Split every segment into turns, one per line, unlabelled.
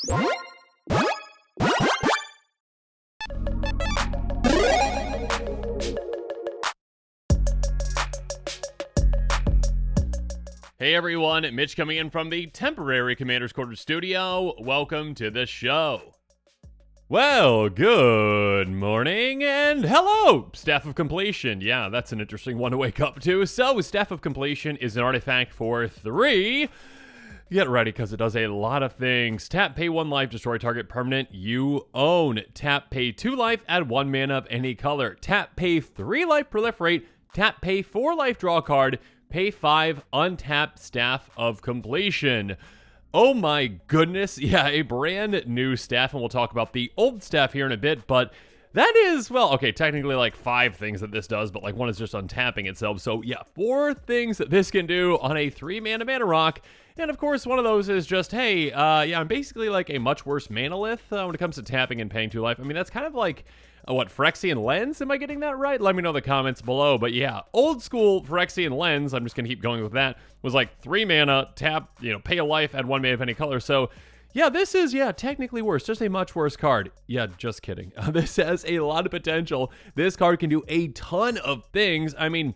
Hey everyone, Mitch coming in from the temporary Commander's Quarters studio. Welcome to the show. Well, good morning and hello, Staff of Completion. Yeah, that's an interesting one to wake up to. So, Staff of Completion is an artifact for 3. Get ready, because it does a lot of things. Tap, pay 1 life, destroy target permanent you own. Tap, pay 2 life, add 1 mana of any color. Tap, pay 3 life, proliferate. Tap, pay 4 life, draw a card. Pay 5, untap Staff of Completion. Oh my goodness, yeah, a brand new staff, and we'll talk about the old staff here in a bit, but that is, well, okay, technically like 5 things that this does, but like 1 is just untapping itself. So yeah, 4 things that this can do on a 3-mana rock. And of course, one of those is just, hey, yeah, I'm basically like a much worse manalith when it comes to tapping and paying 2 life. I mean, that's kind of like, what, Phyrexian Lens? Am I getting that right? Let me know in the comments below. But yeah, old school Phyrexian Lens, I'm just going to keep going with that, was like 3 mana, tap, pay a life, add 1 mana of any color. So yeah, this is, yeah, technically worse. Just a much worse card. Yeah, just kidding. This has a lot of potential. This card can do a ton of things. I mean,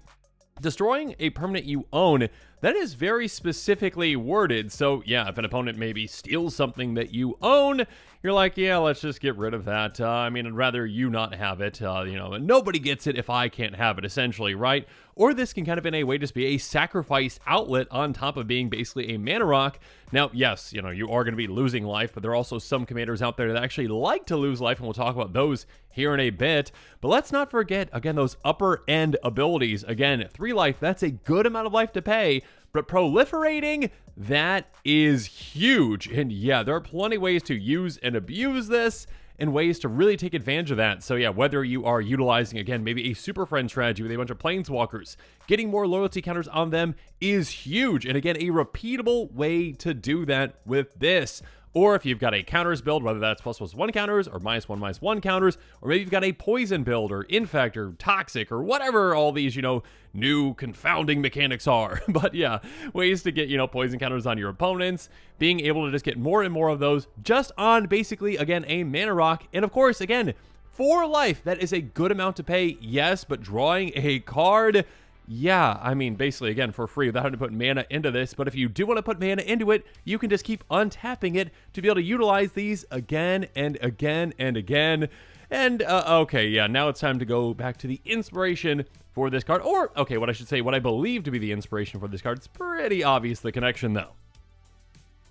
destroying a permanent you own, that is very specifically worded. So yeah, if an opponent maybe steals something that you own, you're like, yeah, let's just get rid of that. I mean, I'd rather you not have it. Nobody gets it if I can't have it, essentially, right? Or this can kind of in a way just be a sacrifice outlet on top of being basically a mana rock. Now, yes, you are going to be losing life, but there are also some commanders out there that actually like to lose life, and we'll talk about those here in a bit. But let's not forget, again, those upper end abilities. Again, 3 life, that's a good amount of life to pay, but proliferating, that is huge. And yeah, there are plenty of ways to use and abuse this, and ways to really take advantage of that. So yeah, whether you are utilizing, again, maybe a super friend strategy with a bunch of planeswalkers, getting more loyalty counters on them is huge. And again, a repeatable way to do that with this. Or if you've got a counters build, whether that's ++1 counters or -1/-1 counters, or maybe you've got a poison build or infect or toxic or whatever all these, new confounding mechanics are. But yeah, ways to get, poison counters on your opponents, being able to just get more and more of those just on basically, again, a mana rock. And of course, again, 4 life, that is a good amount to pay, yes, but drawing a card, yeah, I mean, basically, again, for free without having to put mana into this. But if you do want to put mana into it, you can just keep untapping it to be able to utilize these again and again and again. And, okay, yeah, now it's time to go back to the inspiration for this card. Or, okay, what I believe to be the inspiration for this card. It's pretty obvious, the connection, though.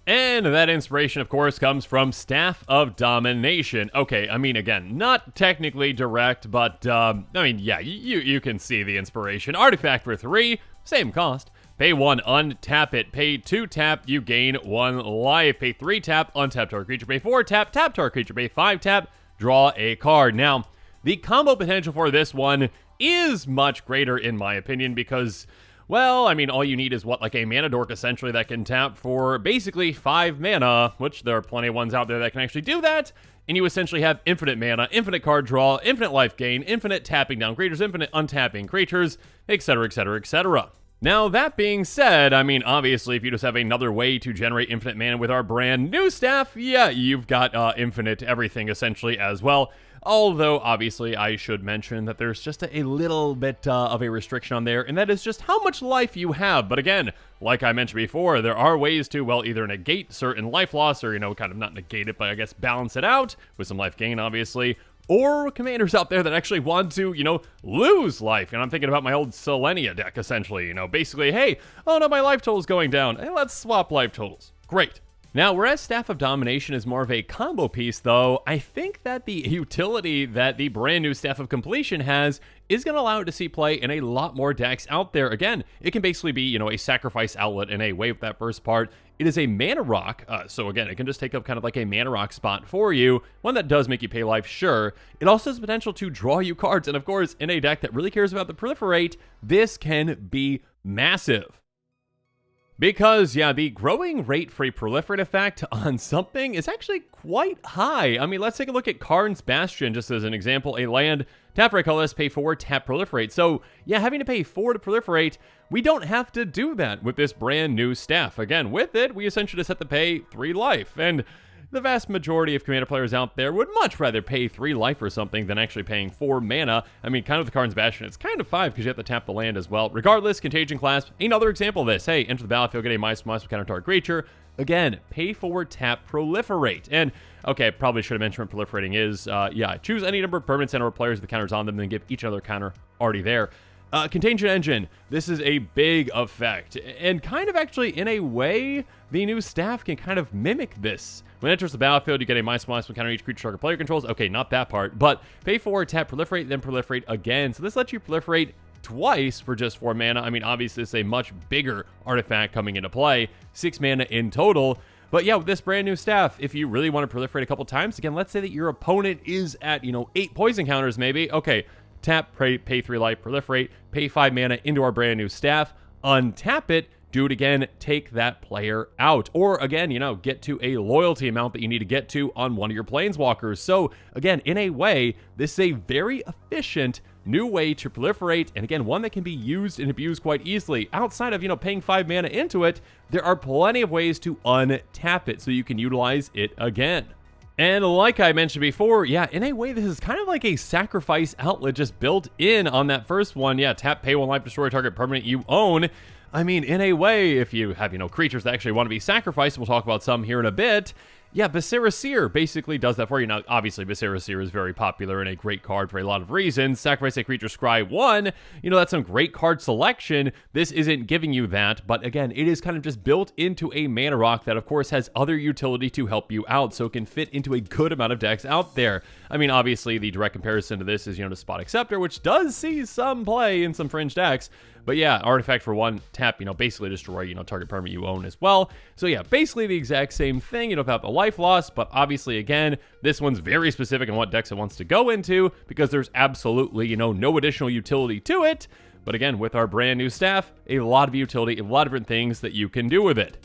And that inspiration, of course, comes from Staff of Domination. Okay, I mean, again, not technically direct, but, I mean, yeah, you can see the inspiration. Artifact for 3, same cost. Pay 1, untap it. Pay 2, tap, you gain 1 life. Pay 3, tap, untap target creature. Pay 4, tap, tap target creature. Pay 5, tap, draw a card. Now, the combo potential for this one is much greater, in my opinion, because, well, I mean, all you need is, like a mana dork, essentially, that can tap for basically 5 mana, which there are plenty of ones out there that can actually do that, and you essentially have infinite mana, infinite card draw, infinite life gain, infinite tapping down creatures, infinite untapping creatures, etc., etc., etc. Now, that being said, I mean, obviously, if you just have another way to generate infinite mana with our brand new staff, yeah, you've got infinite everything, essentially, as well. Although, obviously, I should mention that there's just a little bit of a restriction on there, and that is just how much life you have. But again, like I mentioned before, there are ways to, well, either negate certain life loss, or, kind of not negate it, but I guess balance it out with some life gain, obviously. Or commanders out there that actually want to, lose life. And I'm thinking about my old Selenia deck, essentially. Basically, hey, oh no, my life total's going down. Hey, let's swap life totals. Great. Now, whereas Staff of Domination is more of a combo piece, though, I think that the utility that the brand new Staff of Completion has is going to allow it to see play in a lot more decks out there. Again, it can basically be, a sacrifice outlet in a way with that first part. It is a mana rock, so again, it can just take up kind of like a mana rock spot for you, one that does make you pay life, sure. It also has the potential to draw you cards, and of course, in a deck that really cares about the proliferate, this can be massive. Because, yeah, the growing rate for a proliferate effect on something is actually quite high. I mean, let's take a look at Karn's Bastion, just as an example. A land, tap for a colorless, pay 4, tap proliferate. So, yeah, having to pay 4 to proliferate, we don't have to do that with this brand new staff. Again, with it, we essentially just have to pay 3 life. And the vast majority of Commander players out there would much rather pay 3 life or something than actually paying 4 mana. I mean, kind of the Karn's Bastion, it's kind of 5 because you have to tap the land as well. Regardless, Contagion Clasp, another example of this. Hey, enter the battlefield, get a -1/- counter target creature. Again, pay for, tap, proliferate. And, okay, probably should have mentioned what proliferating is. Yeah, choose any number of permanents and or players with the counters on them, then give each other counter already there. Contagion Engine, this is a big effect, and kind of actually, in a way, the new staff can kind of mimic this. When it enters the battlefield, you get a -1/- counter each creature target player controls. Okay, not that part, but pay for, tap, proliferate, then proliferate again. So this lets you proliferate twice for just 4 mana. I mean, obviously, it's a much bigger artifact coming into play, 6 mana in total. But yeah, with this brand new staff, if you really want to proliferate a couple times, again, let's say that your opponent is at, 8 poison counters maybe. Okay, tap, pay 3 life, proliferate, pay 5 mana into our brand new staff, untap it, do it again, take that player out. Or again, get to a loyalty amount that you need to get to on one of your planeswalkers. So again, in a way, this is a very efficient new way to proliferate, and again, one that can be used and abused quite easily. Outside of, paying 5 mana into it, there are plenty of ways to untap it so you can utilize it again. And like I mentioned before, yeah, in a way, this is kind of like a sacrifice outlet just built in on that first one. Yeah, tap, pay 1 life, destroy a target permanent you own. I mean, in a way, if you have, creatures that actually want to be sacrificed, we'll talk about some here in a bit. Yeah, Viscera Seer basically does that for you. Now, obviously, Viscera Seer is very popular and a great card for a lot of reasons. Sacrifice a creature, scry 1. That's some great card selection. This isn't giving you that, but again, it is kind of just built into a mana rock that, of course, has other utility to help you out, so it can fit into a good amount of decks out there. I mean, obviously, the direct comparison to this is, Despotic Scepter, which does see some play in some fringe decks. But yeah, artifact for 1, tap, basically destroy, target permanent you own as well. So yeah, basically the exact same thing, without the life loss, but obviously, again, this one's very specific on what decks it wants to go into, because there's absolutely, no additional utility to it. But again, with our brand new staff, a lot of utility, a lot of different things that you can do with it.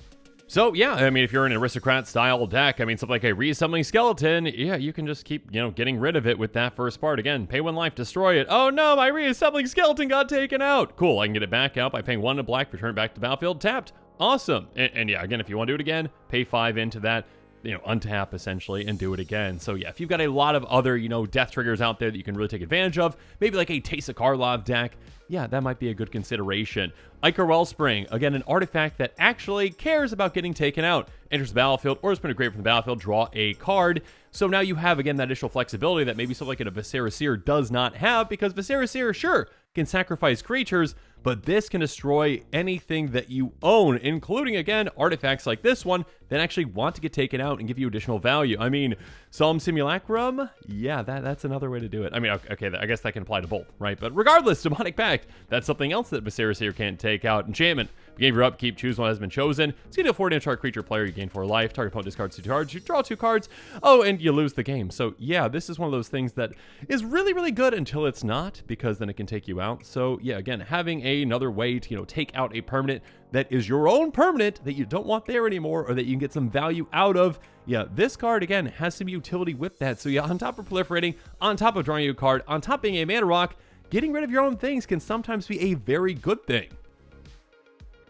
So yeah, I mean, if you're in an aristocrat style deck, I mean, something like a reassembling skeleton, yeah, you can just keep, getting rid of it with that first part. Again, pay 1 life, destroy it. Oh no, my reassembling skeleton got taken out. Cool, I can get it back out by paying 1 black, return it back to battlefield, tapped. Awesome. And yeah, again, if you want to do it again, pay 5 into that, untap essentially and do it again. So yeah, if you've got a lot of other, death triggers out there that you can really take advantage of, maybe like a Teysa Karlov deck, yeah, that might be a good consideration. Ichor Wellspring, again, an artifact that actually cares about getting taken out. Enters the battlefield, or it's been great from the battlefield, draw a card. So now you have, again, that additional flexibility that maybe something like a Viscera Seer does not have, because Viscera Seer, sure, can sacrifice creatures, but this can destroy anything that you own, including, again, artifacts like this one that actually want to get taken out and give you additional value. I mean, Solemn Simulacrum, yeah, that's another way to do it. I mean, okay, I guess that can apply to both, right? But regardless, Demonic Pact, that's something else that Viscera Seer can't take out. Enchantment, beginning of your upkeep, choose one that has been chosen. It's going to deal 4 damage to target creature player, you gain 4 life, target opponent discards 2 cards, you draw 2 cards, oh, and you lose the game. So yeah, this is one of those things that is really, really good until it's not, because then it can take you out. So yeah, again, having another way to, take out a permanent that is your own permanent that you don't want there anymore, or that you can get some value out of. Yeah, this card, again, has some utility with that. So yeah, on top of proliferating, on top of drawing you a card, on top of being a mana rock, getting rid of your own things can sometimes be a very good thing.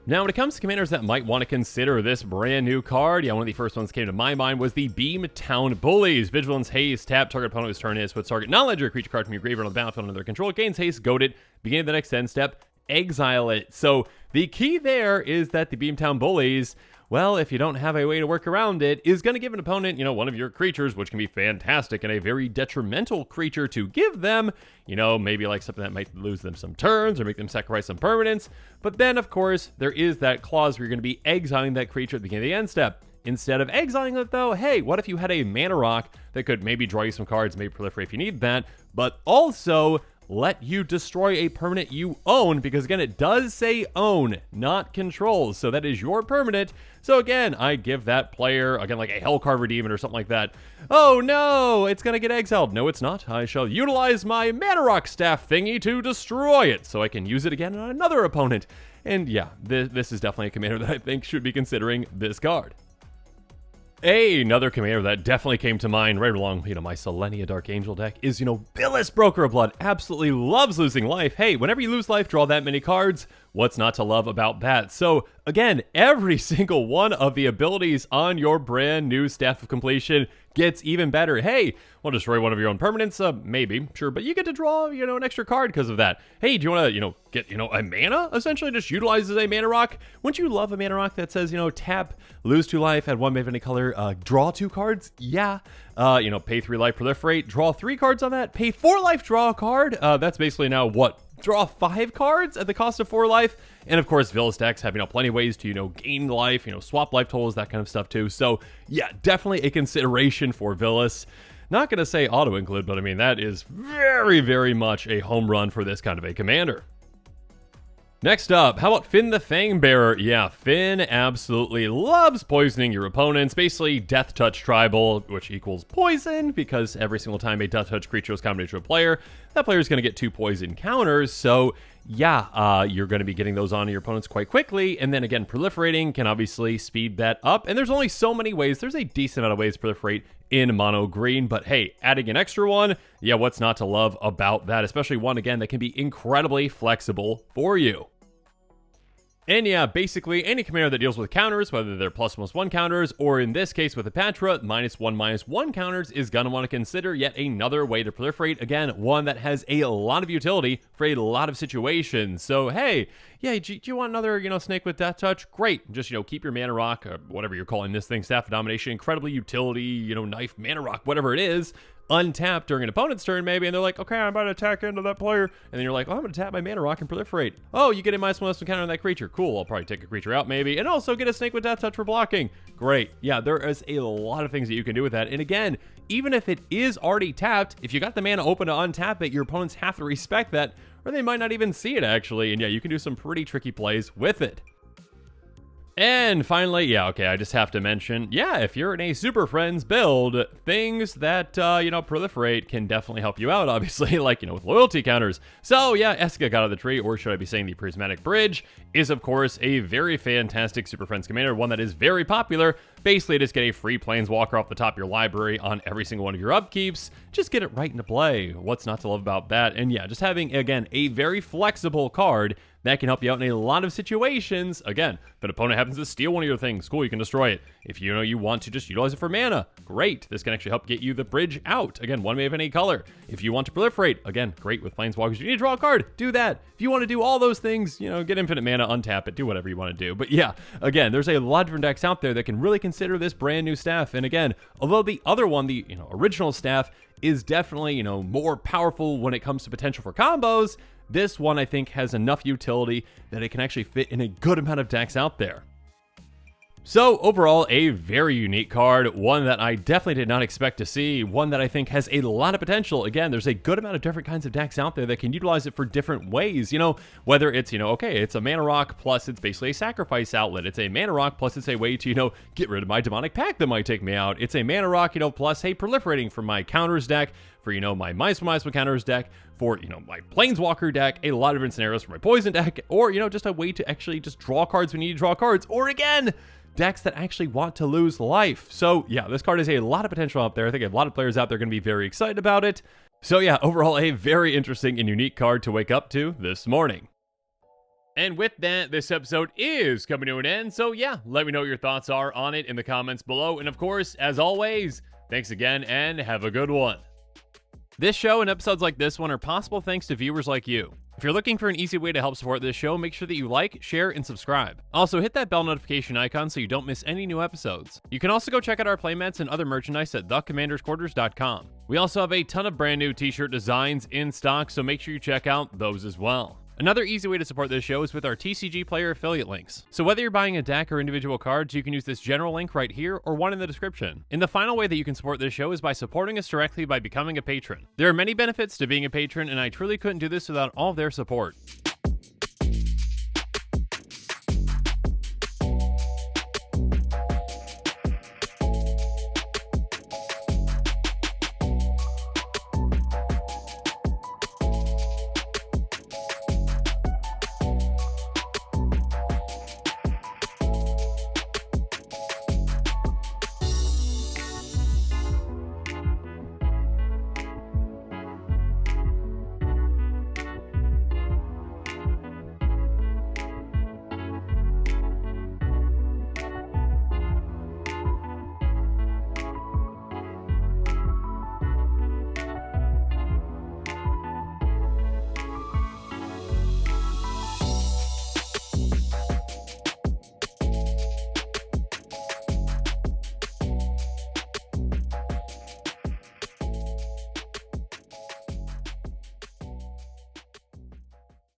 Now, when it comes to commanders that might want to consider this brand new card, yeah, one of the first ones that came to my mind was the Beamtown Bullies. Vigilance, haste, tap, target opponent whose turn is, puts target non-legendary creature card from your graveyard on the battlefield under their control, gains haste, goad it, beginning of the next end step, exile it. So the key there is that the Beamtown Bullies, well, if you don't have a way to work around it, is going to give an opponent, one of your creatures, which can be fantastic, and a very detrimental creature to give them, maybe like something that might lose them some turns or make them sacrifice some permanents. But then, of course, there is that clause where you're going to be exiling that creature at the beginning of the end step. Instead of exiling it, though, hey, what if you had a mana rock that could maybe draw you some cards, maybe proliferate if you need that, but also let you destroy a permanent you own, because again, it does say own, not control, so that is your permanent. So again, I give that player, again, like a Hellcarver Demon or something like that. Oh no, it's gonna get exiled. No, it's not. I shall utilize my Mana Rock Staff thingy to destroy it, so I can use it again on another opponent. And yeah, this is definitely a commander that I think should be considering this card. Another commander that definitely came to mind right along, my Selenia Dark Angel deck is, Billis Broker of Blood. Absolutely loves losing life. Hey, whenever you lose life, draw that many cards. what's not to love about that? So again, every single one of the abilities on your brand new Staff of Completion gets even better. Hey, we'll destroy one of your own permanents, maybe, sure, but you get to draw, an extra card because of that. Hey, do you want to, get, a mana? Essentially just utilizes a mana rock. Wouldn't you love a mana rock that says, tap, lose 2 life, add 1 mana of any color, draw 2 cards? Yeah. Pay 3 life, proliferate, draw 3 cards on that, pay 4 life, draw a card. That's basically now what? Draw 5 cards at the cost of 4 life. And of course, Villas decks have, plenty of ways to, gain life, swap life totals, that kind of stuff too. So yeah, definitely a consideration for Villas. Not going to say auto include, but I mean, that is very, very much a home run for this kind of a commander. Next up, how about Finn the Fangbearer? Yeah, Finn absolutely loves poisoning your opponents. Basically, Death Touch Tribal, which equals poison, because every single time a Death Touch creature is combined to a player, that player is going to get 2 poison counters. So yeah, you're going to be getting those onto your opponents quite quickly. And then again, proliferating can obviously speed that up. And there's only so many ways. There's a decent amount of ways to proliferate in mono green, but hey, adding an extra one, yeah, what's not to love about that? Especially one, again, that can be incredibly flexible for you. And yeah, basically any commander that deals with counters, whether they're +1/+1 counters, or in this case with a Patra, -1/-1 counters, is going to want to consider yet another way to proliferate. Again, one that has a lot of utility for a lot of situations. So hey, yeah, do you want another, snake with Death Touch? Great. Just, keep your mana rock, or whatever you're calling this thing, Staff of Domination, incredibly utility, knife, mana rock, whatever it is, untap during an opponent's turn maybe, and they're like, okay, I'm about to attack into that player, and then you're like, oh, I'm going to tap my mana rock and proliferate. Oh, you get a -1/+1 counter on that creature. Cool, I'll probably take a creature out maybe, and also get a snake with Death Touch for blocking. Great. Yeah, there is a lot of things that you can do with that, and again, even if it is already tapped, if you got the mana open to untap it, your opponents have to respect that, or they might not even see it actually, and yeah, you can do some pretty tricky plays with it. And finally, yeah, okay, I just have to mention, yeah, if you're in a Super Friends build, things that, proliferate can definitely help you out, obviously, like, with loyalty counters. So, yeah, Eska got out of the tree, or should I be saying the Prismatic Bridge, is, of course, a very fantastic Super Friends commander, one that is very popular. Basically, just get a free Planeswalker off the top of your library on every single one of your upkeeps. Just get it right into play. What's not to love about that? And yeah, just having, again, a very flexible card that can help you out in a lot of situations. Again, if an opponent happens to steal one of your things, cool, you can destroy it. If you want to just utilize it for mana, great. This can actually help get you the bridge out. Again, 1 mana of any color. If you want to proliferate, again, great with Planeswalkers. You need to draw a card, do that. If you want to do all those things, get infinite mana, untap it, do whatever you want to do. But yeah, again, there's a lot of different decks out there that can really consider this brand new staff. And again, although the other one, the original staff, is definitely, more powerful when it comes to potential for combos, this one, I think, has enough utility that it can actually fit in a good amount of decks out there. So overall, a very unique card, one that I definitely did not expect to see, one that I think has a lot of potential. Again, there's a good amount of different kinds of decks out there that can utilize it for different ways, whether it's, okay, it's a mana rock plus it's basically a sacrifice outlet. It's a mana rock plus it's a way to, get rid of my demonic pact that might take me out. It's a mana rock, plus, hey, proliferating from my counters deck, for, my -1/-1 counters deck, for, my Planeswalker deck, a lot of different scenarios for my poison deck, or, just a way to actually just draw cards when you need to draw cards, or again, decks that actually want to lose life. So yeah, this card has a lot of potential out there. I think a lot of players out there are going to be very excited about it. So yeah, overall a very interesting and unique card to wake up to this morning. And with that, this episode is coming to an end. So yeah, let me know what your thoughts are on it in the comments below. And of course, as always, thanks again and have a good one. This show and episodes like this one are possible thanks to viewers like you. If you're looking for an easy way to help support this show, make sure that you like, share, and subscribe. Also, hit that bell notification icon so you don't miss any new episodes. You can also go check out our playmats and other merchandise at thecommandersquarters.com. We also have a ton of brand new t-shirt designs in stock, so make sure you check out those as well. Another easy way to support this show is with our TCG Player affiliate links. So whether you're buying a deck or individual cards, you can use this general link right here or one in the description. And the final way that you can support this show is by supporting us directly by becoming a patron. There are many benefits to being a patron, and I truly couldn't do this without all of their support.